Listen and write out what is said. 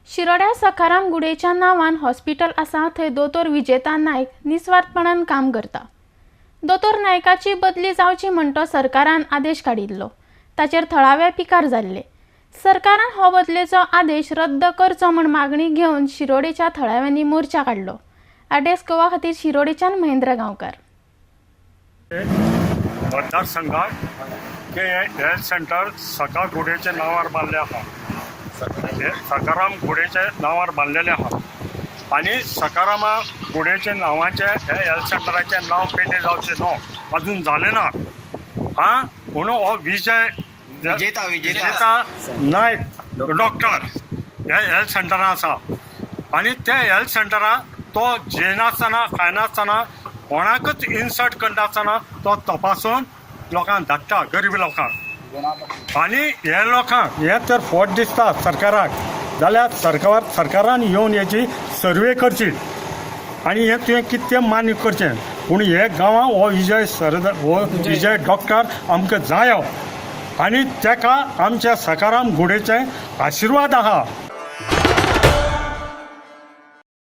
शिरोड्या सकाराम गुडेच्या नावान हॉस्पिटल आसा थंय दोतोर विजेता नायक निस्वार्थपणान काम करता। दोतोर नायकाची बदली जावची म्हणटो सरकारान आदेश काडिल्लो, ताचेर थळावे पिकार जाल्ले। सरकारान हो बदलेचो आदेश रद्द करचो म्हण मागणी घेवन शिरोडेच्या थळाव्यांनी मोर्चा काडलो। आडेस गोवा खातीर शिरोडेच्यान महेंद्र गांवकार। मतदारसंघात ते हेल्थ सेंटर सका घोडेच्या नावार बांधले आहा। सकाराम घोडेच्या नावार बांधलेले आहा आणि सकारामा घोडेच्या नावाचे हे हेल्थ सेंटराचे नाव पेटे जावचे न्हू, अजून झाले ना। म्हणून हो विजेता नायक डॉक्टर हे हेल्थ सेंटरान आसा आणि त्या हेल्थ सेंटरान तो जेनासतना खायनासतना कोणाकच इन्सल्ट करनासतना तो तपासून लोकांक धाडटा, गरीब लोकांक। आणि हे लोकांक हे तर फोट दिसता सरकाराक, जाल्यार सरकारान येवन हेची सर्वे करची आणि हे तुवें कितें मान्य करचें। पूण हे गांवां हो विजय डॉक्टर आमकां जायो आणि तेका आमच्या सकाराम घोडेचे आशिर्वाद आहा।